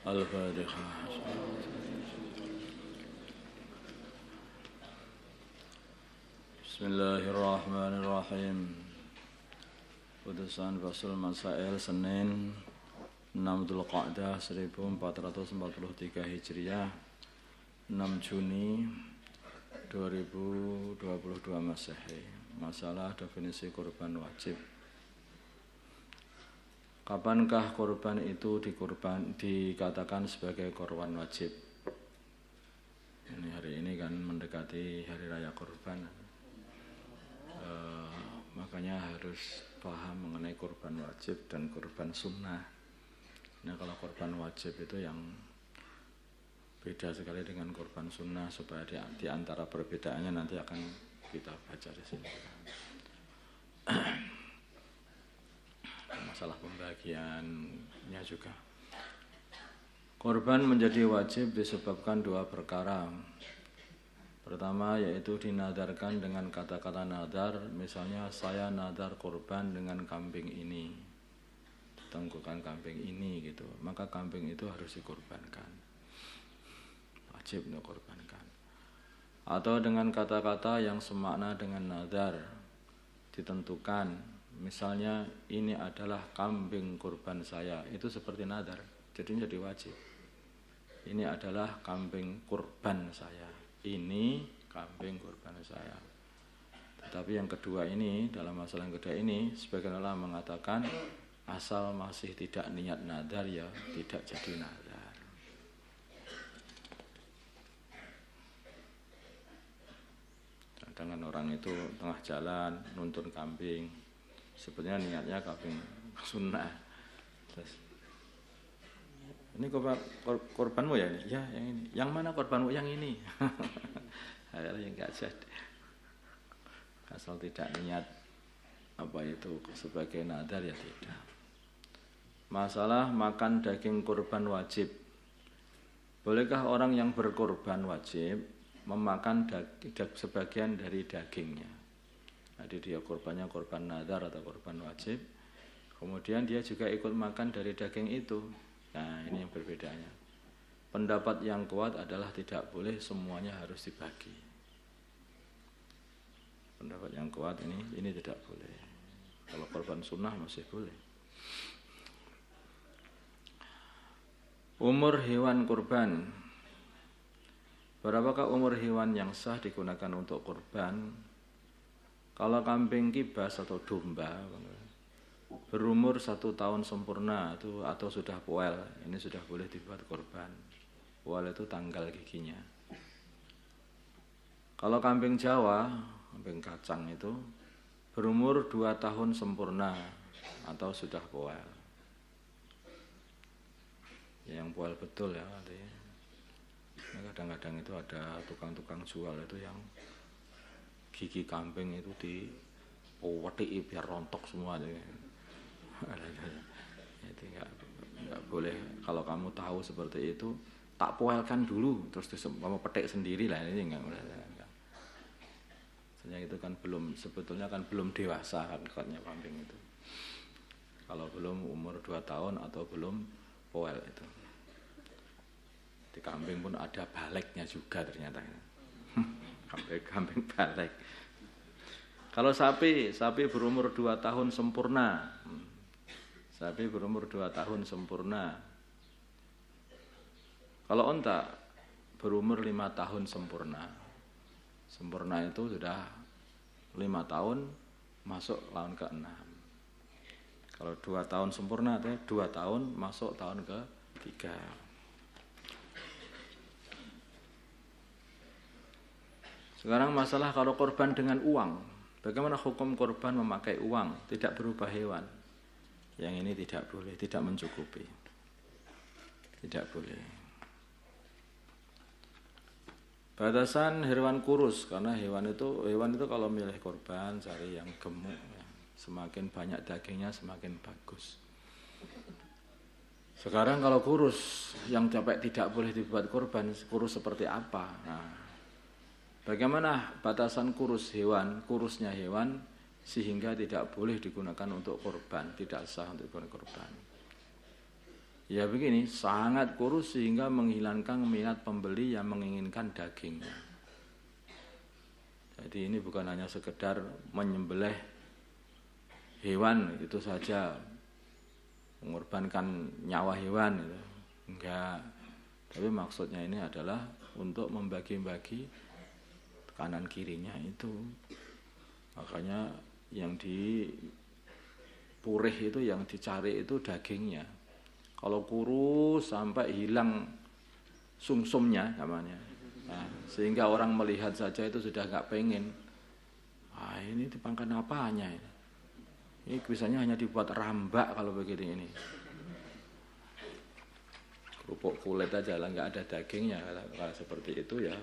Al-Fatihah. Bismillahirrahmanirrahim. Putusan Fasul Masail Senin 6 Dzulqa'dah 1443 Hijriah 6 Juni 2022 Masehi. Masalah definisi kurban wajib. Kapankah kurban itu dikatakan sebagai kurban wajib? Ini hari ini kan mendekati hari raya kurban. Makanya harus paham mengenai kurban wajib dan kurban sunnah. Nah, kalau kurban wajib itu yang beda sekali dengan kurban sunnah, supaya di antara perbedaannya nanti akan kita baca di sini. Masalah pembagiannya juga. Kurban menjadi wajib disebabkan dua perkara. Pertama yaitu dinadarkan dengan kata-kata nadar. Misalnya saya nadar kurban dengan kambing ini, tengkukan kambing ini gitu, maka kambing itu harus dikurbankan, wajib dikurbankan. Atau dengan kata-kata yang semakna dengan nadar, ditentukan, misalnya ini adalah kambing kurban saya, itu seperti nadar, jadi wajib. Ini adalah kambing kurban saya, ini kambing kurban saya. Tetapi yang kedua ini, dalam masalah yang kedua ini, sebagian ulama mengatakan asal masih tidak niat nadar ya tidak jadi nadar. Dengan orang itu tengah jalan nuntun kambing, sebetulnya niatnya kambing sunnah. Terus, ini korbanmu ya ini? Ya yang ini. Yang mana korbanmu? Yang ini. Akhirnya enggak jadi. Asal tidak niat apa itu sebagai nadar ya tidak. Masalah makan daging kurban wajib. Bolehkah orang yang berkorban wajib memakan sebagian dari dagingnya? Jadi dia korbannya korban nadar atau korban wajib, kemudian dia juga ikut makan dari daging itu. Nah, ini yang berbedanya. Pendapat yang kuat adalah tidak boleh, semuanya harus dibagi. Pendapat yang kuat ini tidak boleh. Kalau korban sunnah masih boleh. Umur hewan kurban. Berapakah umur hewan yang sah digunakan untuk kurban? Kalau kambing kibas atau domba berumur 1 tahun sempurna atau sudah poel, ini sudah boleh dibuat kurban. Poel itu tanggal giginya. Kalau kambing Jawa, kambing kacang itu berumur 2 tahun sempurna atau sudah poel. Yang poel betul ya artinya. Kadang-kadang itu ada tukang-tukang jual itu yang gigi kambing itu diwetik biar rontok semua. Itu enggak boleh. Kalau kamu tahu seperti itu, tak poelkan dulu terus kamu petik sendiri lah, ini enggak boleh. Itu kan sebetulnya belum dewasa hakikatnya kambing itu. Kalau belum umur 2 tahun atau belum poel itu. Di kambing pun ada baleknya juga ternyata. Kambing balek. Kalau sapi berumur 2 tahun sempurna. Sapi berumur 2 tahun sempurna. Kalau unta berumur 5 tahun sempurna. Sempurna itu sudah 5 tahun masuk tahun ke-6. Kalau 2 tahun sempurna itu 2 tahun masuk tahun ke-3. Sekarang masalah kalau korban dengan uang. Bagaimana hukum korban memakai uang, tidak berubah hewan? Yang ini tidak boleh, tidak mencukupi. Tidak boleh. Batasan hewan kurus, karena hewan itu kalau milih korban cari yang gemuk ya. Semakin banyak dagingnya semakin bagus. Sekarang kalau kurus, yang sampai tidak boleh dibuat korban, kurus seperti apa? Nah, bagaimana batasan kurusnya hewan sehingga tidak boleh digunakan untuk korban, tidak sah untuk korban. Ya begini, sangat kurus sehingga menghilangkan minat pembeli yang menginginkan dagingnya. Jadi ini bukan hanya sekedar menyembelih hewan itu saja, mengorbankan nyawa hewan gitu. Enggak. Tapi maksudnya ini adalah untuk membagi-bagi kanan kirinya itu. Makanya yang dipurih itu, yang dicari itu dagingnya. Kalau kurus sampai hilang sumsumnya namanya. Nah, sehingga orang melihat saja itu sudah nggak pengen. Ini dipangkan apanya ini? Ini biasanya hanya dibuat rambak kalau begini ini. Kerupuk kulit aja lah, nggak ada dagingnya. Kalau seperti itu ya,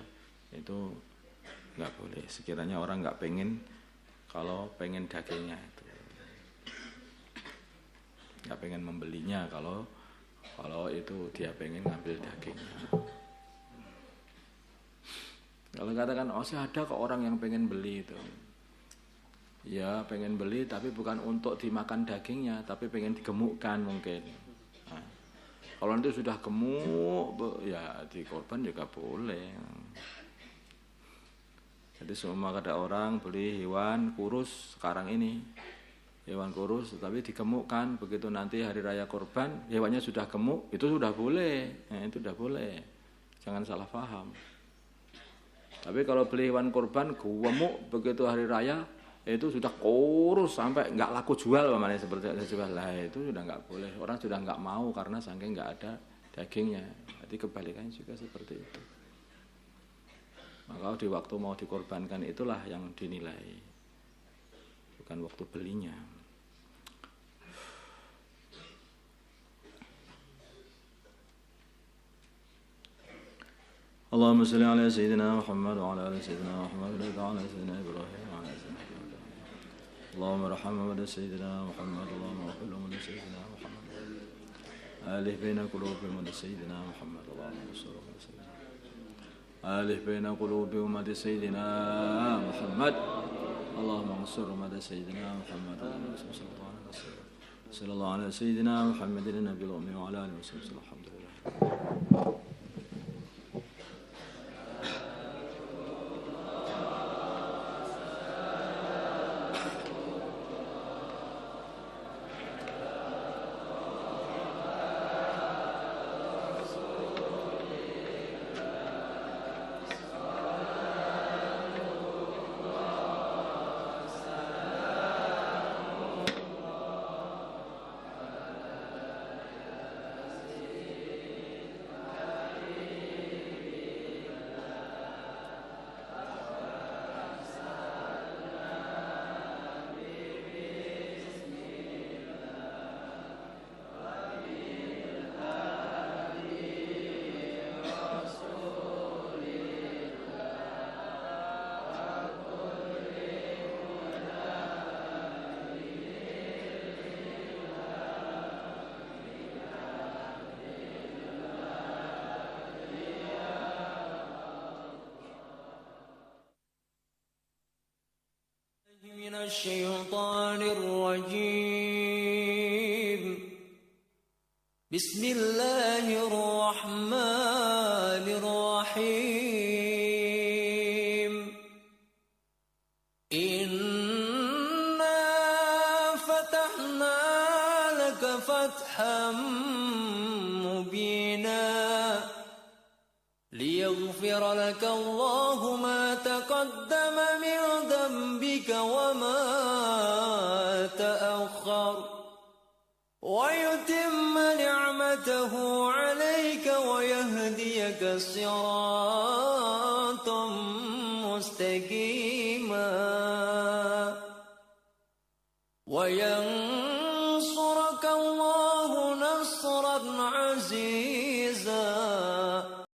itu nggak boleh. Sekiranya orang nggak pengen, kalau pengen dagingnya itu, nggak pengen membelinya kalau itu dia pengen ngambil dagingnya. Kalau katakan, saya ada kok orang yang pengen beli itu. Ya pengen beli tapi bukan untuk dimakan dagingnya, tapi pengen digemukkan mungkin. Nah, kalau nanti sudah gemuk, ya dikorban juga boleh. Jadi semua ada orang beli hewan kurus sekarang ini. Hewan kurus tapi digemukkan, begitu nanti hari raya korban hewannya sudah gemuk, itu sudah boleh. Itu sudah boleh, jangan salah paham. Tapi kalau beli hewan korban gemuk, begitu hari raya itu sudah kurus sampai nggak laku jual, namanya seperti itu lah, itu sudah nggak boleh. Orang sudah nggak mau karena saking nggak ada dagingnya. Jadi kebalikannya juga seperti itu. Maka di waktu mau dikorbankan itulah yang dinilai, bukan waktu belinya. Allahumma salli ala sayyidina Muhammad wa ala ali sayyidina Muhammad wa ala sayyidina Ibrahim wa ala sayyidina Ibrahim. Allahumma arhamna wa sayyidina Muhammad, Allahumma ighfir lana wa sayyidina Muhammad. Alih baina qulubihim wa sayyidina Muhammad, Allahumma salli ala sayyidina. Alih baina qulubi ummati sayyidina Muhammad, Allahumma ansur ummati sayyidina Muhammad, Allahumma sallallahu ala sayyidina Muhammadin nabiyil ummi wa ala alihi wa sahbihi. Alhamdulillah. من الشيطان الرجيم. بسم الله الرحمن الرحيم. إنا فتحنا لك فتحا مبينا ليغفر لك الله ما تقدم من ذنبك وما تأخر ويتم نعمته عليك ويهديك صراطا مستقيما